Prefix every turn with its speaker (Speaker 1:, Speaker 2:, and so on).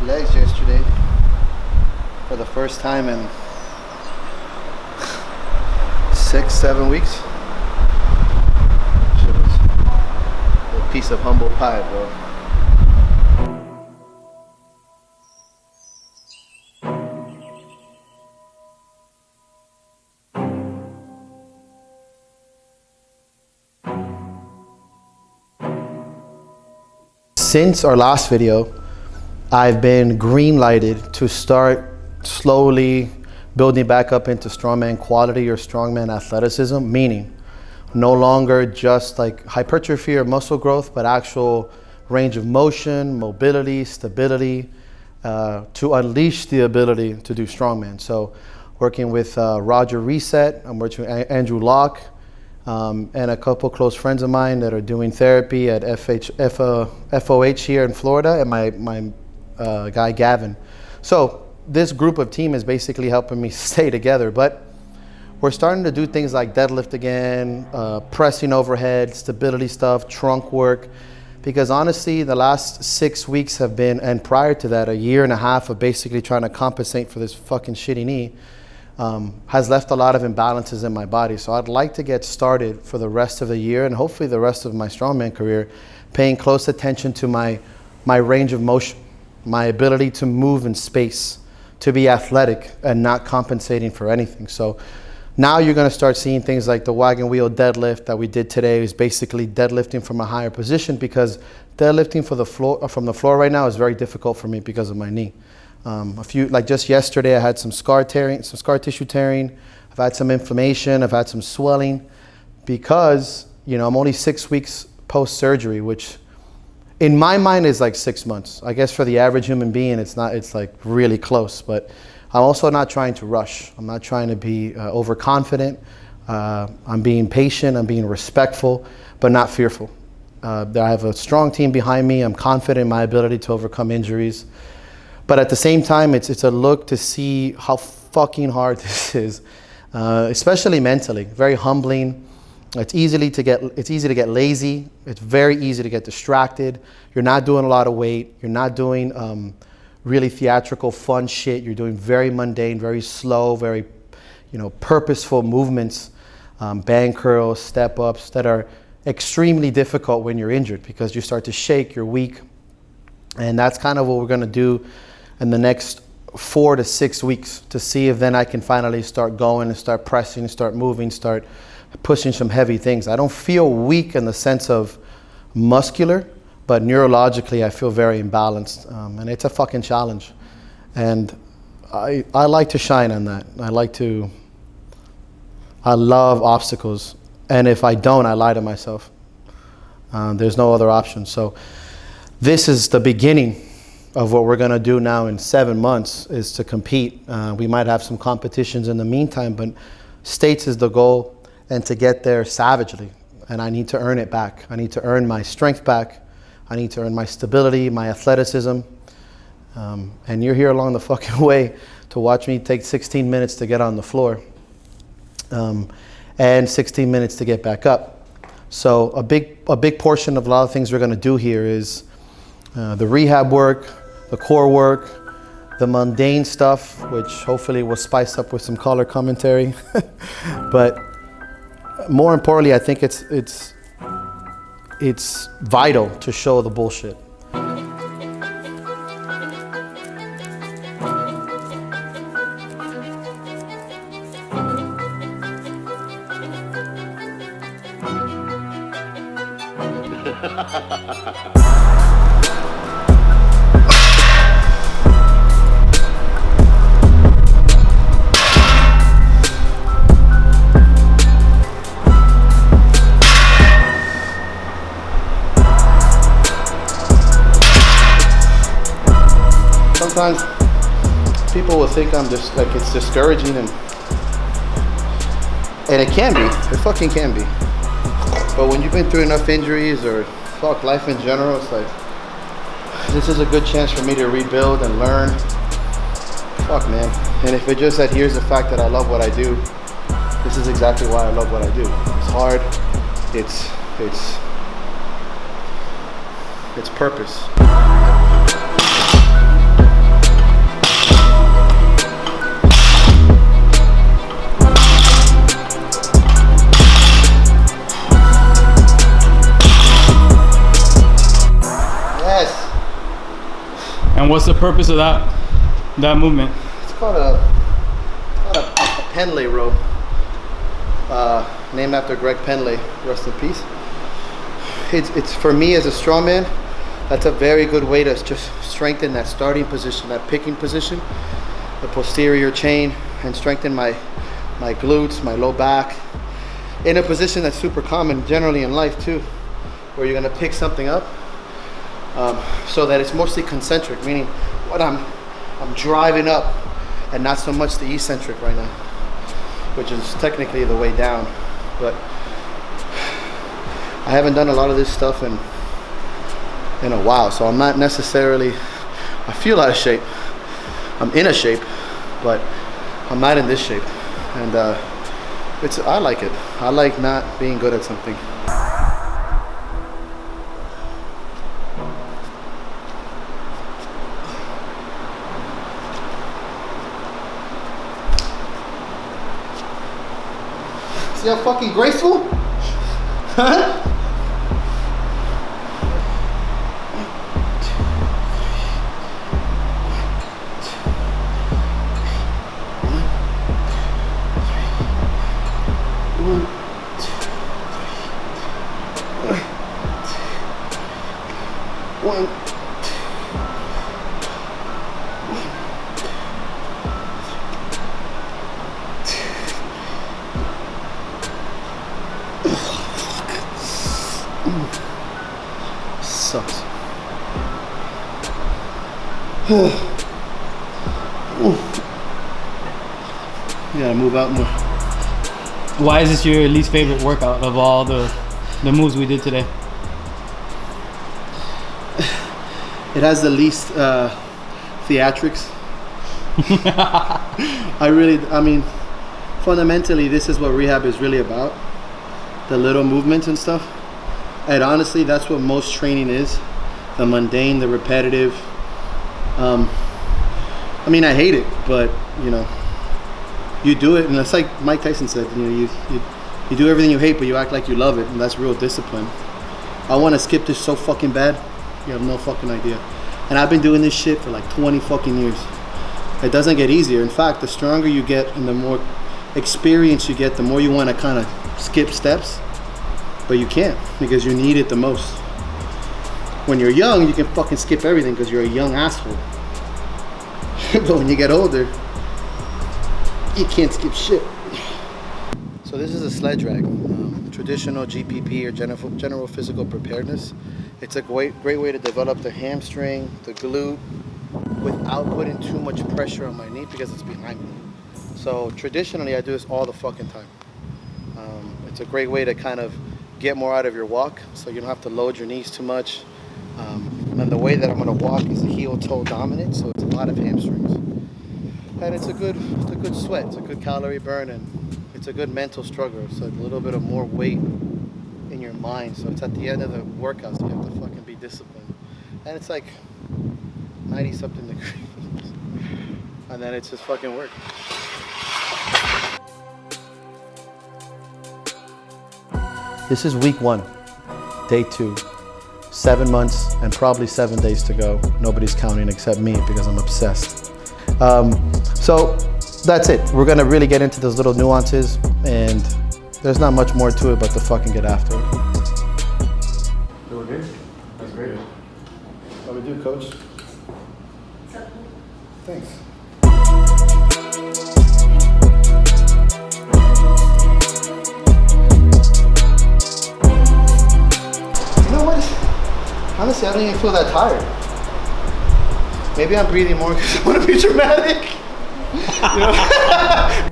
Speaker 1: did legs yesterday for the first time in 6-7 weeks. Shit was a piece of humble pie, bro. Since our last video, I've been green lighted to start slowly building back up into strongman quality or strongman athleticism, meaning no longer just like hypertrophy or muscle growth, but actual range of motion, mobility, stability, to unleash the ability to do strongman. So working with Roger Reset, I'm working with Andrew Locke, and a couple close friends of mine that are doing therapy at FOH here in Florida, and my guy Gavin. So this group of team is basically helping me stay together, but we're starting to do things like deadlift again, pressing overhead, stability stuff, trunk work, because honestly the last 6 weeks have been, and prior to that, a year and a half of basically trying to compensate for this fucking shitty knee, has left a lot of imbalances in my body. So I'd like to get started for the rest of the year and hopefully the rest of my strongman career, paying close attention to my range of motion, my ability to move in space, to be athletic and not compensating for anything. So now you're gonna start seeing things like the wagon wheel deadlift that we did today is basically deadlifting from a higher position, because deadlifting from the floor right now is very difficult for me because of my knee. Like just yesterday, I had some scar tissue tearing. I've had some inflammation. I've had some swelling because, you know, I'm only 6 weeks post-surgery, which in my mind is like 6 months. I guess for the average human being, it's not, it's like really close, but I'm also not trying to rush. I'm not trying to be overconfident. I'm being patient, I'm being respectful, but not fearful. I have a strong team behind me. I'm confident in my ability to overcome injuries. But at the same time, it's a look to see how fucking hard this is, especially mentally. Very humbling. It's easy to get lazy. It's very easy to get distracted. You're not doing a lot of weight. You're not doing really theatrical, fun shit. You're doing very mundane, very slow, very, you know, purposeful movements, band curls, step ups that are extremely difficult when you're injured because you start to shake, you're weak. And that's kind of what we're gonna do in the next 4 to 6 weeks to see if then I can finally start going and start pressing, start moving, start pushing some heavy things. I don't feel weak in the sense of muscular, but neurologically I feel very imbalanced, and it's a fucking challenge. And I like to shine on that. I love obstacles, and if I don't, I lie to myself. There's no other option. So this is the beginning of what we're gonna do now in 7 months, is to compete. We might have some competitions in the meantime, but states is the goal, and to get there savagely. And I need to earn it back. I need to earn my strength back. I need to earn my stability, my athleticism. And you're here along the fucking way to watch me take 16 minutes to get on the floor, and 16 minutes to get back up. So a big portion of a lot of things we're gonna do here is the rehab work, the core work, the mundane stuff, which hopefully will spice up with some color commentary. But more importantly, I think it's vital to show the bullshit. Sometimes people will think I'm just like, it's discouraging, and it can be, it fucking can be. But when you've been through enough injuries or fuck life in general, it's like, this is a good chance for me to rebuild and learn. Fuck, man. And if it just adheres the fact that I love what I do, this is exactly why I love what I do. It's hard, it's purpose.
Speaker 2: And what's the purpose of that movement?
Speaker 1: It's called a Penley row, named after Greg Penley, rest in peace. It's for me as a strongman, that's a very good way to just strengthen that starting position, that picking position, the posterior chain, and strengthen my glutes, my low back, in a position that's super common generally in life too, where you're gonna pick something up, so that it's mostly concentric, meaning what I'm driving up and not so much the eccentric right now, which is technically the way down. But I haven't done a lot of this stuff in a while, so I'm not necessarily, I feel out of shape. I'm in a shape, but I'm not in this shape. And I like it. I like not being good at something. See how fucking graceful? Huh? One. Sucks. You gotta move out more.
Speaker 2: Why is this your least favorite workout of all the moves we did today?
Speaker 1: It has the least theatrics. I mean, fundamentally, this is what rehab is really about. The little movements and stuff. And honestly, that's what most training is. The mundane, the repetitive. I mean, I hate it, but you know, you do it, and it's like Mike Tyson said, you know, you do everything you hate, but you act like you love it, and that's real discipline. I want to skip this so fucking bad. You have no fucking idea. And I've been doing this shit for like 20 fucking years. It doesn't get easier. In fact, the stronger you get and the more experience you get, the more you want to kind of skip steps. But you can't, because you need it the most. When you're young, you can fucking skip everything because you're a young asshole. But when you get older, you can't skip shit. So this is a sled drag. Traditional GPP or general physical preparedness. It's a great way to develop the hamstring, the glute, without putting too much pressure on my knee because it's behind me. So traditionally, I do this all the fucking time. It's a great way to kind of get more out of your walk, so you don't have to load your knees too much. And the way that I'm gonna walk is a heel-toe dominant, so it's a lot of hamstrings. And it's a good sweat, it's a good calorie burn, and it's a good mental struggle. So a little bit of more weight in your mind. So it's at the end of the workout, so you have to fucking be disciplined. And it's like 90-something degrees. And then it's just fucking work. This is week 1, day 2. 7 months and probably 7 days to go. Nobody's counting except me because I'm obsessed. So that's it. We're gonna really get into those little nuances, and there's not much more to it but to fucking get after it. So we're good? That's great. How we do, coach? Thanks. You know what? Honestly, I don't even feel that tired. Maybe I'm breathing more because I want to be dramatic. You know?